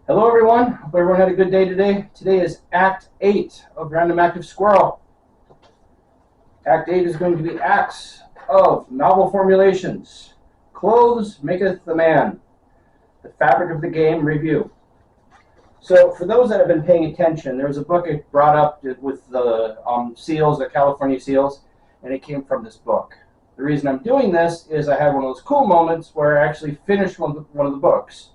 Hello everyone, hope everyone had a good day today. Today is Act 8 of Random Active Squirrel. Act 8 is going to be acts of novel formulations. Clothes maketh the man. The fabric of the game review. So for those that have been paying attention, there was a book I brought up with the seals, the California seals, and it came from this book. The reason I'm doing this is I had one of those cool moments where I actually finished one of the books.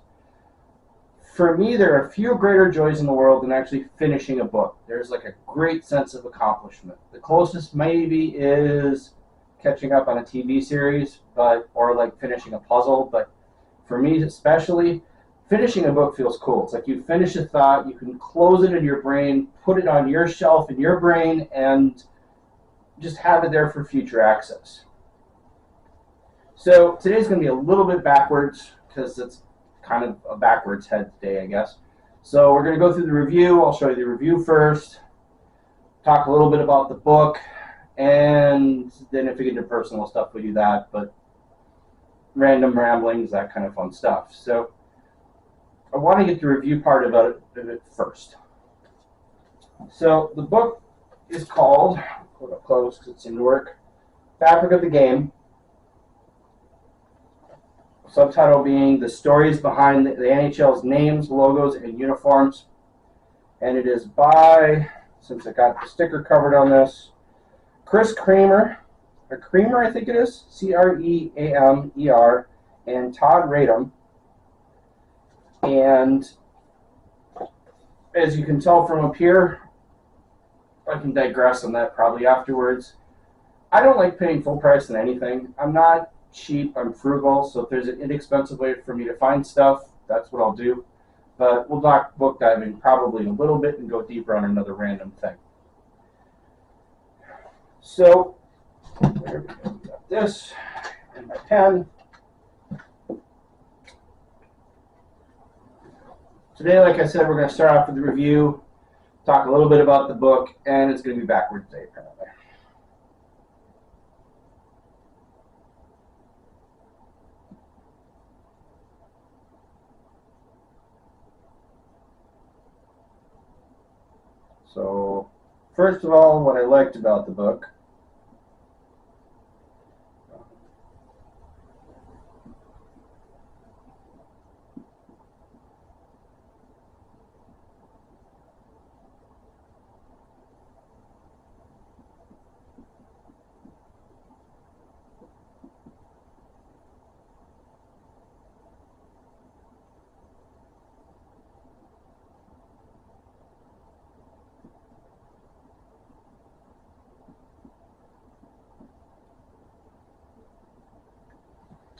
For me, there are few greater joys in the world than actually finishing a book. There's like a great sense of accomplishment. The closest maybe is catching up on a TV series, or like finishing a puzzle. But for me especially, finishing a book feels cool. It's like you finish a thought, you can close it in your brain, put it on your shelf in your brain, and just have it there for future access. So today's going to be a little bit backwards because it's kind of a backwards head today, I guess. So we're going to go through the review. I'll show you the review first, talk a little bit about the book, and then if we get into personal stuff, we do that, but random ramblings, that kind of fun stuff. So I want to get the review part of it first. So the book is called, hold up close because it seemed to work, Fabric of the Game. Subtitle being The Stories Behind the NHL's Names, Logos, and Uniforms. And it is by, since I got the sticker covered on this, Chris Creamer, or Creamer I think it is, Creamer, and Todd Radom. And as you can tell from up here, I can digress on that probably afterwards. I don't like paying full price on anything. I'm not cheap, I'm frugal, so if there's an inexpensive way for me to find stuff, that's what I'll do. But we'll talk book diving probably in a little bit and go deeper on another random thing. So, there we go. We got this and my pen. Today, like I said, we're going to start off with the review, talk a little bit about the book, and it's going to be backwards today, apparently. So, first of all, what I liked about the book.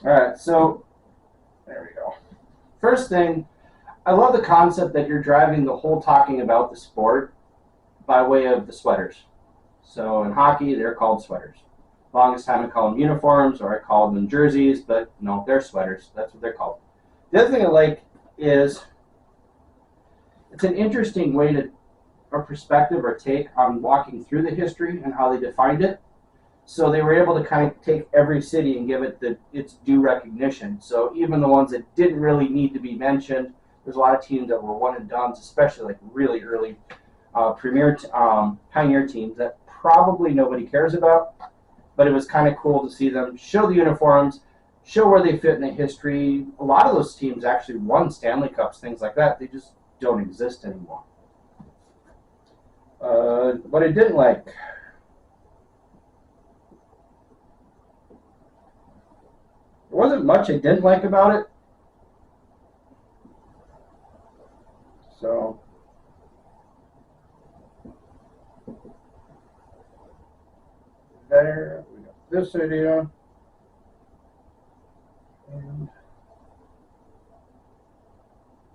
All right, so there we go. First thing, I love the concept that you're driving the whole talking about the sport by way of the sweaters. So in hockey, they're called sweaters. Longest time I call them uniforms, or I call them jerseys, but no, they're sweaters. That's what they're called. The other thing I like is it's an interesting way to, or perspective or take on walking through the history and how they defined it. So they were able to kind of take every city and give it its due recognition. So even the ones that didn't really need to be mentioned, there's a lot of teams that were one and dones, especially like really early pioneer teams that probably nobody cares about. But it was kind of cool to see them show the uniforms, show where they fit in the history. A lot of those teams actually won Stanley Cups, things like that. They just don't exist anymore. What I didn't like. There wasn't much I didn't like about it. So, there, we got this idea.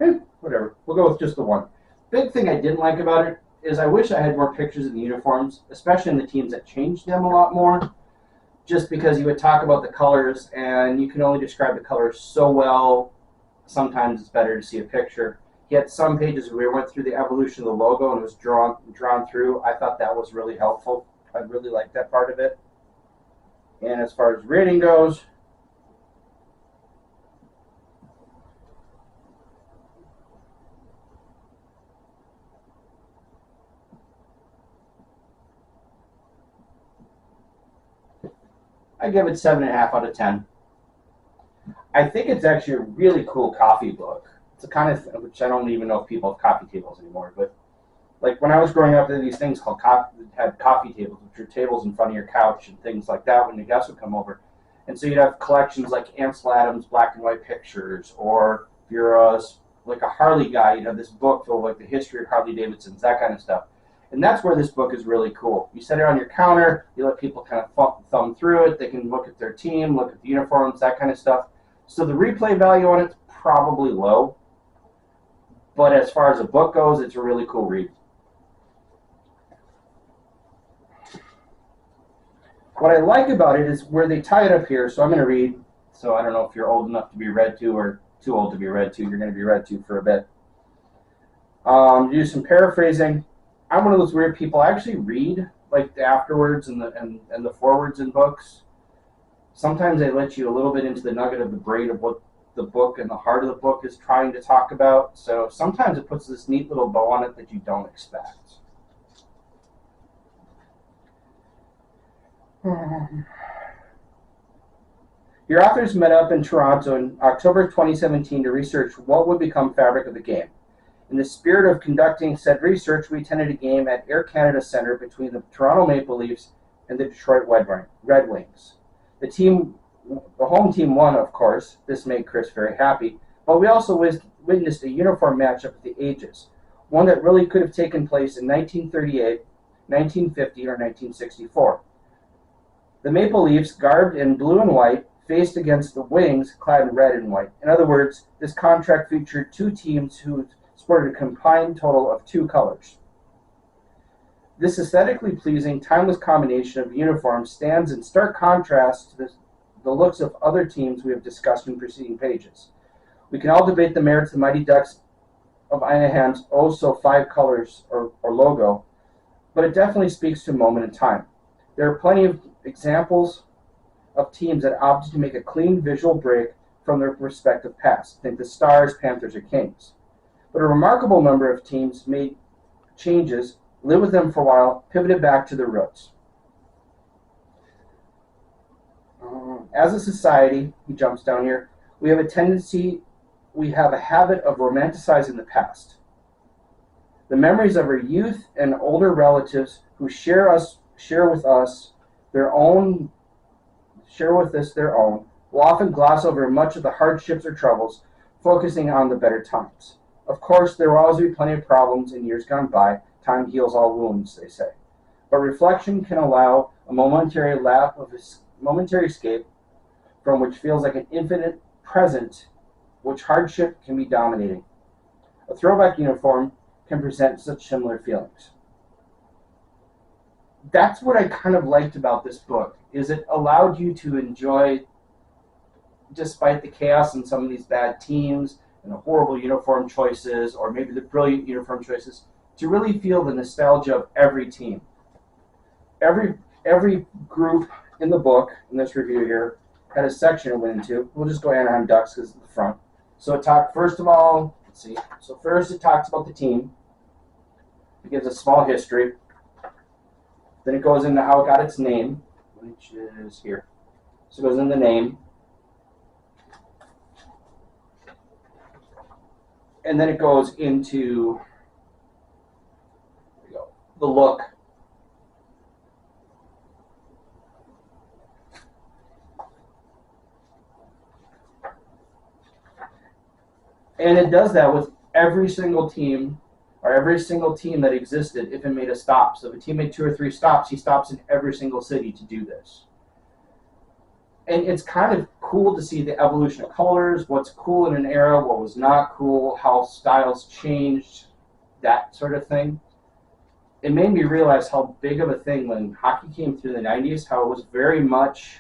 And whatever, we'll go with just the one. Big thing I didn't like about it is I wish I had more pictures of the uniforms, especially in the teams that changed them a lot more. Just because you would talk about the colors and you can only describe the colors so well, sometimes it's better to see a picture. He had some pages where we went through the evolution of the logo and it was drawn through. I thought that was really helpful. I really liked that part of it. And as far as rating goes, I give it 7.5 out of 10. I think it's actually a really cool coffee book. It's a kind of which I don't even know if people have coffee tables anymore, but like when I was growing up, there were these things called had coffee tables, which are tables in front of your couch and things like that when the guests would come over. And so you'd have collections like Ansel Adams' black and white pictures, or if you're like a Harley guy, you'd have this book filled with like the history of Harley Davidsons, that kind of stuff. And that's where this book is really cool. You set it on your counter, you let people kind of thumb through it, they can look at their team, look at the uniforms, that kind of stuff. So the replay value on it's probably low, but as far as a book goes, it's a really cool read. What I like about it is where they tie it up here, so I'm going to read, so I don't know if you're old enough to be read to or too old to be read to, you're going to be read to for a bit. Do some paraphrasing. I'm one of those weird people, I actually read like the afterwards and the forwards in books. Sometimes they let you a little bit into the nugget of the brain of what the book and the heart of the book is trying to talk about. So sometimes it puts this neat little bow on it that you don't expect. Your authors met up in Toronto in October 2017 to research what would become fabric of the game. In the spirit of conducting said research, we attended a game at Air Canada Centre between the Toronto Maple Leafs and the Detroit Red Wings. The home team won, of course. This made Chris very happy. But we also witnessed a uniform matchup of the ages, one that really could have taken place in 1938, 1950, or 1964. The Maple Leafs, garbed in blue and white, faced against the Wings, clad in red and white. In other words, this contract featured two teams who sported a combined total of two colors. This aesthetically pleasing, timeless combination of uniforms stands in stark contrast to the looks of other teams we have discussed in preceding pages. We can all debate the merits of the Mighty Ducks of Anaheim's oh-so-5 colors or logo, but it definitely speaks to a moment in time. There are plenty of examples of teams that opted to make a clean visual break from their respective past. Think the Stars, Panthers, or Kings. But a remarkable number of teams made changes, lived with them for a while, pivoted back to their roots. As a society, he jumps down here, we have a habit of romanticizing the past. The memories of our youth and older relatives who share with us their own, will often gloss over much of the hardships or troubles, focusing on the better times. Of course, there will always be plenty of problems in years gone by. Time heals all wounds, they say. But reflection can allow a momentary escape from which feels like an infinite present, which hardship can be dominating. A throwback uniform can present such similar feelings. That's what I kind of liked about this book, is it allowed you to enjoy, despite the chaos in some of these bad teams and the horrible uniform choices, or maybe the brilliant uniform choices, to really feel the nostalgia of every team. Every group in the book, in this review here, had a section it went into. We'll just go Anaheim Ducks because it's the front. So it talked, first of all, let's see. So first it talks about the team. It gives a small history. Then it goes into how it got its name, which is here. So it goes in the name. And then it goes into the look. And it does that with every single team, or every single team that existed if it made a stop. So if a team made 2 or 3 stops, he stops in every single city to do this. And it's kind of cool to see the evolution of colors, what's cool in an era, what was not cool, how styles changed, that sort of thing. It made me realize how big of a thing when hockey came through the 90s, how it was very much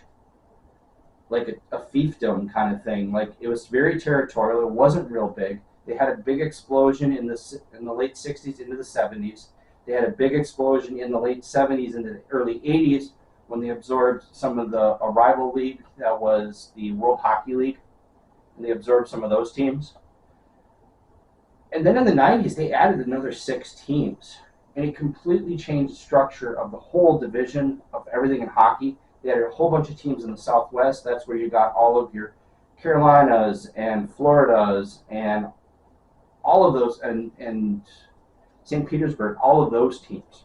like a fiefdom kind of thing. Like, it was very territorial. It wasn't real big. They had a big explosion in the late 60s into the 70s. They had a big explosion in the late 70s into the early 80s when they absorbed some of a rival league that was the World Hockey League, and they absorbed some of those teams. And then in the 90s, they added another 6 teams, and it completely changed the structure of the whole division of everything in hockey. They had a whole bunch of teams in the Southwest. That's where you got all of your Carolinas and Floridas and all of those, and St. Petersburg, all of those teams.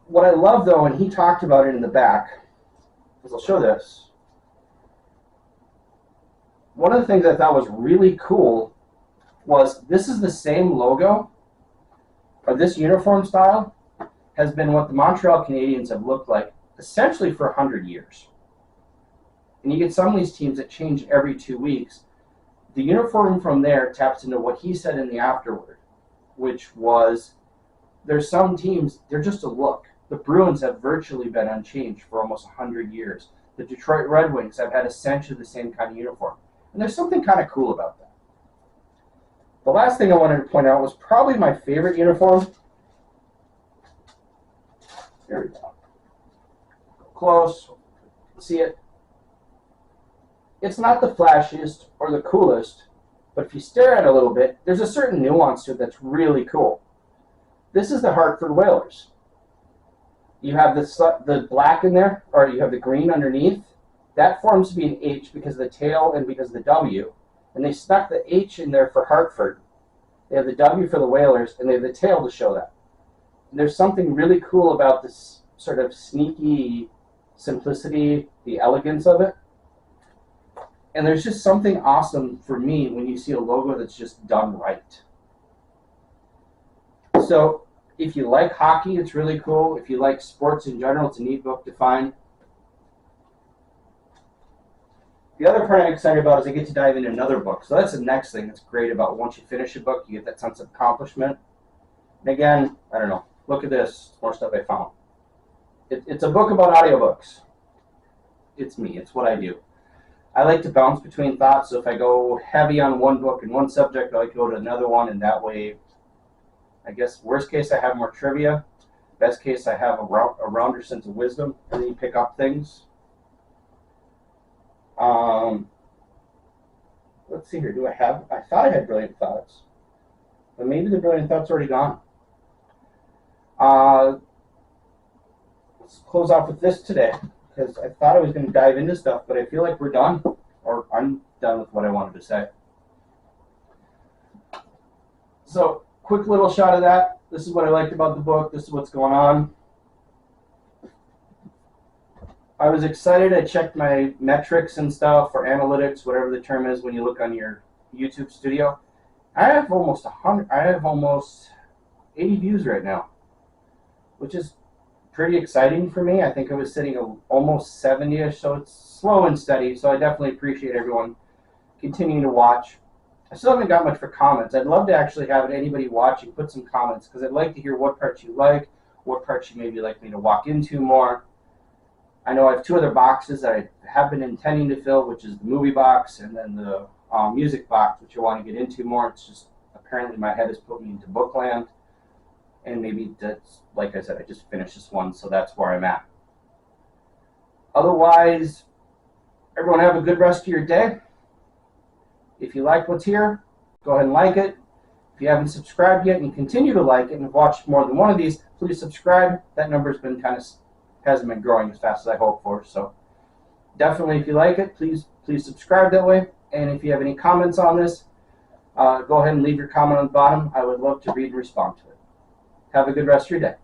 What I love, though, and he talked about it in the back, because I'll show this. One of the things I thought was really cool was this is the same logo, or this uniform style has been what the Montreal Canadiens have looked like essentially for 100 years. And you get some of these teams that change every 2 weeks. The uniform from there taps into what he said in the afterward, which was there's some teams, they're just a look. The Bruins have virtually been unchanged for almost 100 years. The Detroit Red Wings have had essentially the same kind of uniform. And there's something kind of cool about that. The last thing I wanted to point out was probably my favorite uniform. There we go. Close. See it? It's not the flashiest or the coolest, but if you stare at it a little bit, there's a certain nuance to it that's really cool. This is the Hartford Whalers. You have the black in there, or you have the green underneath. That forms to be an H because of the tail and because of the W. And they stuck the H in there for Hartford. They have the W for the Whalers, and they have the tail to show that. And there's something really cool about this sort of sneaky simplicity, the elegance of it. And there's just something awesome for me when you see a logo that's just done right. So if you like hockey, it's really cool. If you like sports in general, it's a neat book to find. The other part I'm excited about is I get to dive into another book. So that's the next thing that's great about once you finish a book, you get that sense of accomplishment. And again, I don't know, look at this, more stuff I found. It's a book about audiobooks. It's me, it's what I do. I like to bounce between thoughts, so if I go heavy on one book and one subject, I like to go to another one, and that way, I guess, worst case, I have more trivia. Best case, I have a rounder sense of wisdom, and then you pick up things. Let's see here. I thought I had brilliant thoughts, but maybe the brilliant thoughts are already gone. Let's close off with this today, because I thought I was going to dive into stuff, but I feel like we're done, or I'm done with what I wanted to say. So, quick little shot of that. This is what I liked about the book. This is what's going on. I was excited. I checked my metrics and stuff for analytics, whatever the term is when you look on your YouTube studio. I have almost 80 views right now, which is pretty exciting for me. I think I was sitting at almost 70-ish, so it's slow and steady. So I definitely appreciate everyone continuing to watch. I still haven't got much for comments. I'd love to actually have anybody watching put some comments, because I'd like to hear what parts you like, what parts you maybe like me to walk into more. I know I have two other boxes that I have been intending to fill, which is the movie box and then the music box, which I want to get into more. It's just apparently my head has put me into bookland, and maybe that's, like I said, I just finished this one, so that's where I'm at. Otherwise, everyone have a good rest of your day. If you like what's here, go ahead and like it. If you haven't subscribed yet and you continue to like it and have watched more than one of these, please subscribe. That number's been hasn't been growing as fast as I hoped for. So definitely, if you like it, please subscribe that way. And if you have any comments on this, go ahead and leave your comment on the bottom. I would love to read and respond to it. Have a good rest of your day.